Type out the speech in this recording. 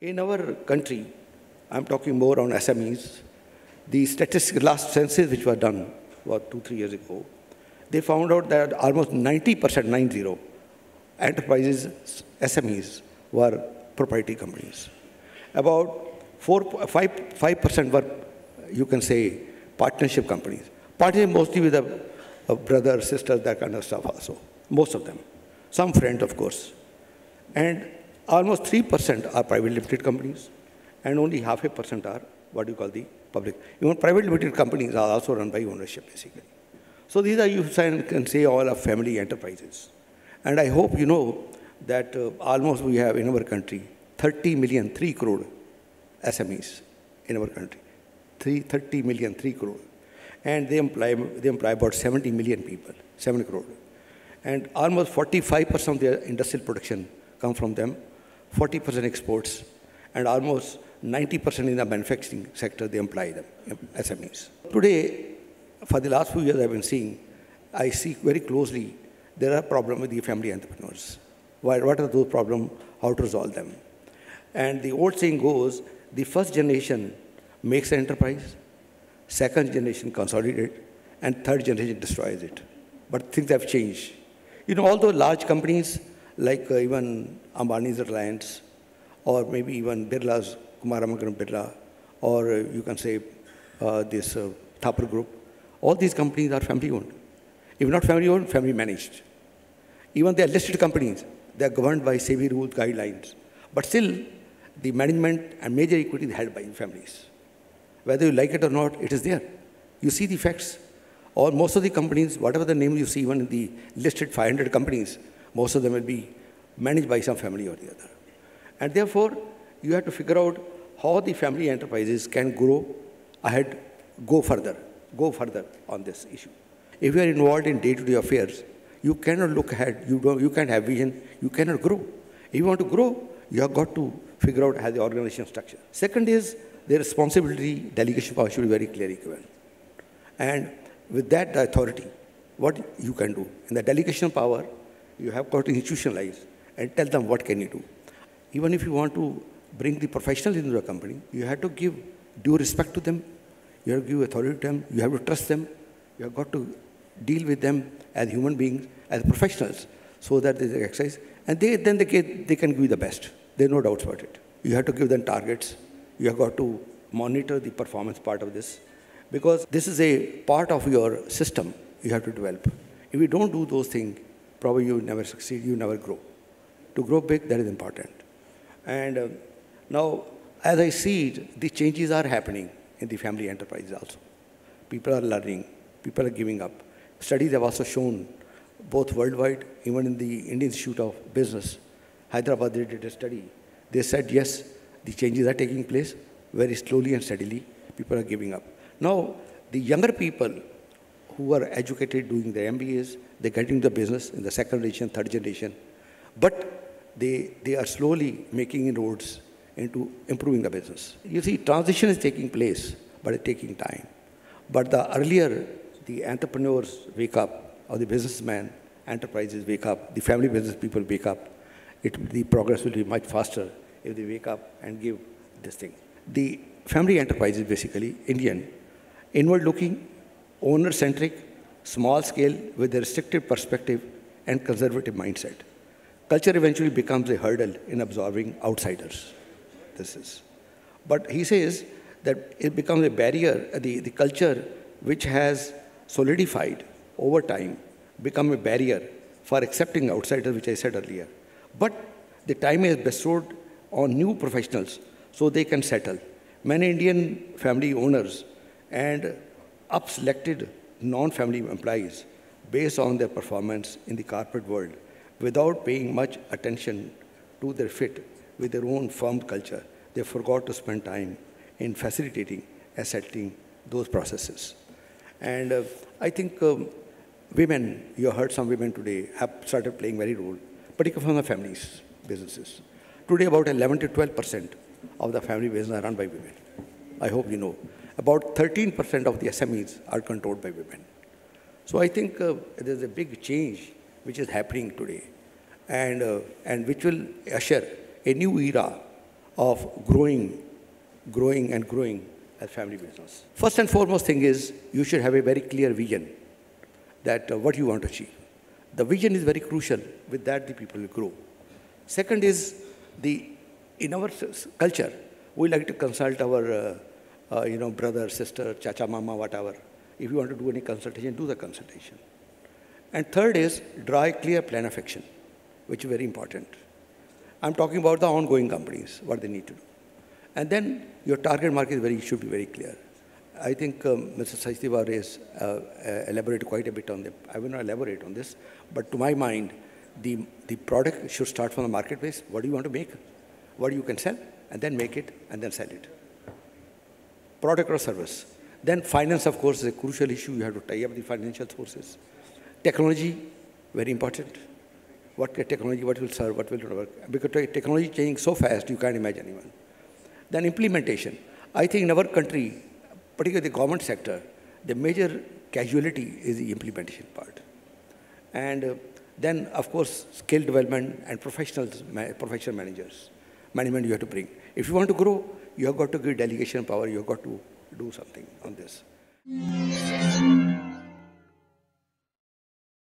In our country, I'm talking more on SMEs, the statistics, last census which were done about 2, 3 years ago, they found out that almost 90%, 90, enterprises, SMEs, were proprietary companies. About 5% were, you can say, partnership companies. Partnership mostly with a brother, sister, that kind of stuff also, most of them. Some friends, of course. And almost 3% are private limited companies, and only 0.5% are what you call the public. Even private limited companies are also run by ownership, basically. So these are, you can say, all are family enterprises. And I hope you know that almost we have in our country 30 million, 3 crore SMEs in our country. 30 million, 3 crore. And they employ about 70 million people, 7 crore. And almost 45% of their industrial production come from them, 40% exports, and almost 90% in the manufacturing sector, they employ them, SMEs. Today, for the last few years I've been seeing, I see very closely, there are problems with the family entrepreneurs. What are those problems? How to resolve them? And the old saying goes, the first generation makes an enterprise, second generation consolidates it, and third generation destroys it. But things have changed. You know, although large companies like even Ambani's Reliance, or maybe even Birla's, Kumar Ramagaram Birla, or you can say this Thapar Group, all these companies are family owned. If not family owned, family managed. Even they are listed companies, they are governed by SEBI rules, guidelines. But still, the management and major equity is held by families. Whether you like it or not, it is there. You see the facts. Or most of the companies, whatever the name you see, even in the listed 500 companies, most of them will be managed by some family or the other. And therefore, you have to figure out how the family enterprises can grow ahead, go further on this issue. If you are involved in day-to-day affairs, you cannot look ahead, you can't have vision, you cannot grow. If you want to grow, you have got to figure out how the organization structure. Second is, the responsibility, delegation power should be very clearly given. And with that, the authority, what you can do. In the delegation power, you have got to institutionalize and tell them what can you do. Even if you want to bring the professionals into a company, you have to give due respect to them, you have to give authority to them, you have to trust them, you have got to deal with them as human beings, as professionals, so that they exercise, and they can give you the best. There are no doubts about it. You have to give them targets, you have got to monitor the performance part of this, because this is a part of your system you have to develop. If you don't do those things, probably you will never succeed, you will never grow. To grow big, that is important. And now, as I see it, the changes are happening in the family enterprises also. People are learning, people are giving up. Studies have also shown, both worldwide, even in the Indian Institute of Business, Hyderabad, they did a study. They said, yes, the changes are taking place very slowly and steadily. People are giving up. Now, the younger people who are educated doing their MBAs, they get into the business in the second generation, third generation. But they are slowly making inroads into improving the business. You see, transition is taking place, but it's taking time. But the earlier the entrepreneurs wake up, or the businessmen, enterprises wake up, the family business people wake up, the progress will be much faster if they wake up and give this thing. The family enterprises, basically, Indian, inward-looking, owner-centric, small-scale, with a restricted perspective and conservative mindset. Culture eventually becomes a hurdle in absorbing outsiders. This is. But he says that it becomes a barrier, the culture which has solidified over time, become a barrier for accepting outsiders, which I said earlier. But the time is bestowed on new professionals so they can settle. Many Indian family owners and up-selected non-family employees based on their performance in the corporate world without paying much attention to their fit with their own firm culture. They forgot to spend time in facilitating and settling those processes. And I think women, you heard some women today, have started playing very role, particularly from the families, businesses. Today, about 11 to 12% of the family business are run by women. I hope you know. About 13% of the SMEs are controlled by women. So I think there's a big change which is happening today, and which will usher a new era of growing as family business. First and foremost thing is you should have a very clear vision that what you want to achieve. The vision is very crucial. With that, the people will grow. Second is in our culture, we like to consult our brother, sister, chacha, mama, whatever. If you want to do any consultation, do the consultation. And third is draw a clear plan of action, which is very important. I'm talking about the ongoing companies, what they need to do. And then your target market should be very clear. I think Mr. Sachdev has elaborated quite a bit on that. I will not elaborate on this, but to my mind, the product should start from the marketplace. What do you want to make? What you can sell? And then make it, and then sell it. Product or service. Then finance, of course, is a crucial issue. You have to tie up the financial sources. Technology, very important. What technology, what will serve, what will not work. Because technology is changing so fast, you can't imagine even. Then implementation. I think in our country, particularly the government sector, the major casualty is the implementation part. And then, of course, skill development and professional managers. Management you have to bring. If you want to grow, you have got to give delegation power. You have got to do something on this.